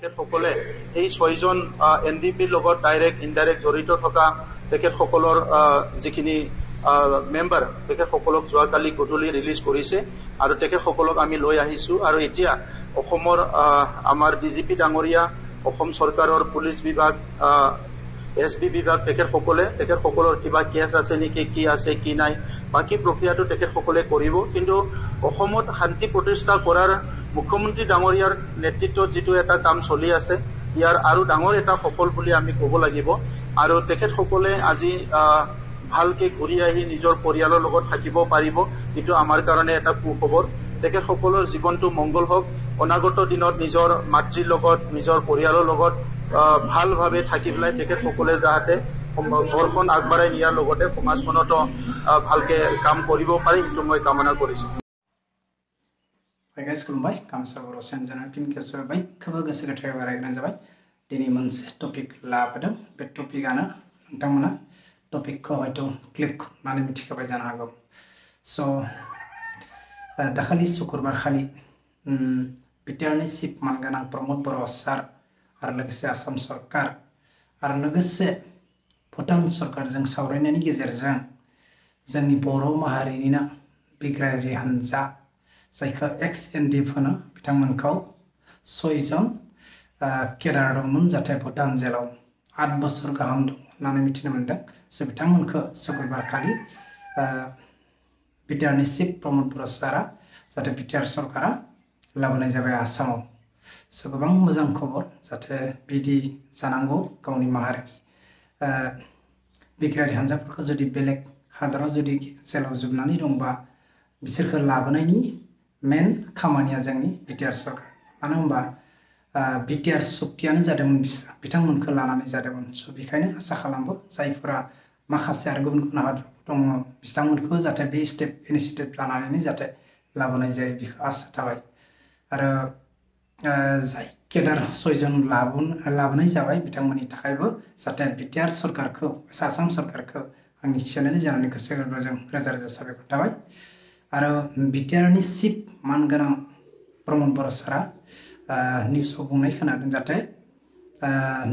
তেখেতসকলে এই 6 জন এনডিপিৰ লগত ডাইৰেক্ট ইনডাইৰেক্ট জড়িত থকা তেখেতসকলৰ যিখিনি মেম্বাৰ তেখেতসকলক যোৱাকালি গধূলি ৰিলিজ কৰিছে আৰু তেখেতসকলক আমি লৈ আহিছো আৰু এতিয়া অসমৰ আমাৰ ডিজিপি ডাঙৰীয়া অসম চৰকাৰৰ পুলিচ বিভাগ এসবি বিভাগ তেখেতসকলৰ কিবা কেছ আছে নেকি কি আছে কি নাই বাকি প্ৰক্ৰিয়াটো তেখেতসকলে কৰিব কিন্তু অসমত শান্তি প্ৰতিষ্ঠা কৰাৰ মুখ্যমন্ত্ৰী ডাঙৰীয়াৰ নেতৃত্বত যেটো এটা কাম চলি আছে ইয়াৰ আৰু ডাঙৰ এটা সফল বুলি আমি ক'ব লাগিব আৰু তেখেতসকলে আজি ভালকে ঘূৰি আহি নিজৰ পৰিয়ালৰ লগত থাকিব পাৰিব কিন্তু আমাৰ কাৰণে এটা সুখবৰ তেখেতসকলৰ জীৱনটো মংগল হওক অনাগত দিনত নিজৰ মাতৃৰ লগত নিজৰ পৰিয়ালৰ লগত ভালভাৱে থাকিবলৈ তেখেতসকলে যাতে ঘৰখন আগবঢ়াই নিয়াৰ লগতে সমাজখনত ভালকে কাম কৰিব পাৰে এইটো মই কামনা কৰিছো guys खुलुमबाय कामसा बर' सेन्टारनि फिन खेबसेबाय खोब गोसो गोथारै बारायग्रा जाबाय दिनै मोनसे टपिक लाबोदों बे टपिकआनो नोंथांमोना टपिकखौ हयथ' क्लिप खालामनानै मिथिखाबाय जानो हागौ स' दाखालि शुक्रबार खालि बिटिआरनि चिफ मानगोनां प्रमद बर' सार आरो लोगोसे आसाम सरकार आरो लोगोसे भुटान सरकारजों सावरायनायनि गेजेरजों जोंनि बर' माहारिनिनो बिग्रायारि हानजा जायखौ एक्स एनडिएफ होनो बिथांमोनखौ 6 जन केडार दंमोन जाहाथे भुटान जेलाव 8 बोसोर गाहाम दं होननानै मिथिनो मोनदों स' बिथांमोनखौ शुक्रबार खालि बिटिआरनि चिफ प्रमद बर' सारा जाहाथे बिटिआर सरकारा लाबोनाय जाबाय आसामाव स' गोबां मोजां खबर जाहाथे बिदि जानांगौ गावनि माहारिनि बिग्रायारि हानजाफोरखौ जुदि बेलेग हादराव जुदि जेलाव जोबनानै दंबा बिसोरखौ लाबोनायनि मेन खामानिया जोंनि बिटिआर सरकार मानो होनबा बिटिआर सुक्तियानो जादोंमोन बिथांमोनखौ लानानै जादोंमोन स' बेखायनो आसा खालामो जायफोरा माखासे आरो गुबुन गुबुन हादरफोर दङ बिथांमोनखौ जाहाथे बे स्टेप इनिशिएटिभ लानानैनो जाहाथे लाबोनाय जायो बेखौ आसा थाबाय आरो जाय केडार 6 जन लाबोनाय जाबाय बिथांमोननि थाखायबो जाहाथे बिटिआर सरकारखौ आसाम सरकारखौ आंनि चेनेलनि जानानै गोसो गोरबोजों रोजा रोजा साबायखर थाबाय आरो बिटिआरनि चिफ मानगोनां प्रमद बर' सारा निउसाव बुंनाय खोनादों जाहाथे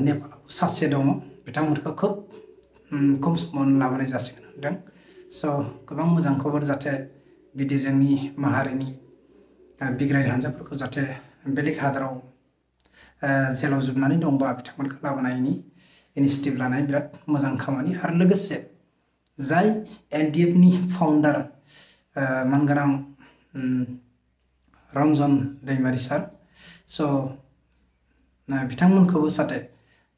नेपालाव सासे दङ बिथांमोनखौ खोब खम समावनो लाबोनाय जासिगोन होनदों स' गोबां मोजां खबर जाहाथे बिदि जोंनि माहारिनि बिग्रायारि हानजाफोरखौ जाहाथे बेलेग हादराव जेलाव जोबनानै दंबा बिथांमोनखौ लाबोनायनि इनिशिएटिभ लानाय बिराद मोजां खामानि आरो लोगोसे जाय एनडिएफनि फाउन्डार मानगोनां रन्जन दैमारि सार स' बिथांमोनखौबो जाहाथे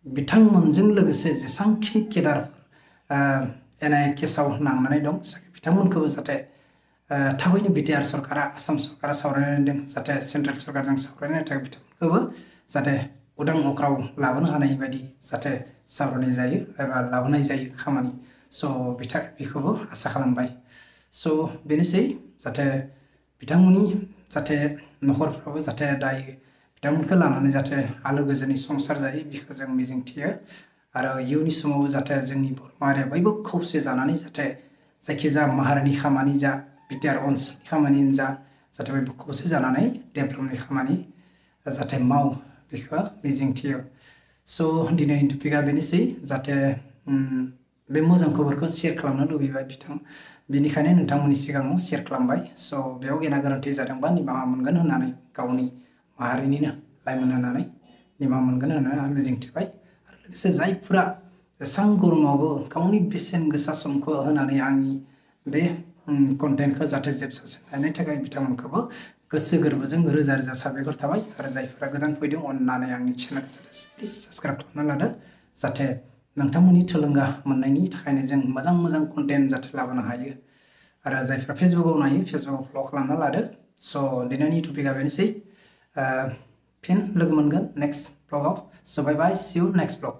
बिथांमोनजों लोगोसे जेसांखिनि केडारफोर एनआइए केसाव नांनानै दं बिथांमोनखौबो जाहाथे थाबैनो बिटिआर सरकारा आसाम सरकारा सावरायनानै जाहाथे सेन्ट्रेल सरकारजों सावरायनो थाखाय बिथांमोनखौबो जाहाथे उदां अख्राव लाबोनो हानाय बायदि जाहाथे सावरायनाय जायो एबा लाबोनाय जायो खामानि स' बेखौबो आसा खालामबाय स' बेनोसै जाहाथे बिथांमोननि जाहाथे न'खरफ्राबो जाहाथे दायो बिथांमोनखौ लानानै जाहाथे आलो गोजोनै संसार जायो बेखौ जों मिजिंथियो आरो इयुननि समावबो जाहाथे जोंनि बर' माहारिया बयबो खौसे जानानै जाहाथे जायखिजाया माहारिनि खामानि जा बिटिआर ओनसोलनि खामानियानो जा जाहाथे बयबो खौसे जानानै डेभेलपमेन्टनि खामानि जाहाथे मावो बेखौ मिजिंथियो स' दिनैनि टपिकआ बेनोसै जाहाथे बे मोजां खबरखौ शेयार खालामनो लुबैबाय बेनिखायनो नोंथांमोननि सिगाङाव शेयार खालामबाय स' बेयाव गेना गोरोन्थि जादोंबा निमाहा मोनगोन होननानै गावनि माहारिनिनो लाइमोन होननानै निमाहा मोनगोन होननानै आं मिजिंथिबाय आरो लोगोसे जायफोरा एसां गरमावबो गावनि बेसेन गोसा समखौ होनानै आंनि बे कन्टेन्टखौ जाहाथे जोबजासिम नायनायनि थाखाय बिथांमोनखौबो गोसो गोरबोजों रोजा रोजा साबायखर थाबाय आरो जायफोरा गोदान फैदों अननानै आंनि चेनेलखौ जाहाथे प्लिज साबस्क्राइब खालामना लादो जाहाथे नोंथांमोननि थुलुंगा मोननायनि थाखायनो जों मोजां मोजां कन्टेन्ट जाहाथे लाबोनो हायो आरो जायफ्रा फेसबुकआव नायो फेसबुकआव फल' खालामना लादो स' दिनैनि टपिकआ बेनोसै फिन लोगो मोनगोन नेक्स्ट ब्लगाव स' बाय बाय सि इउ नेक्स्ट ब्लग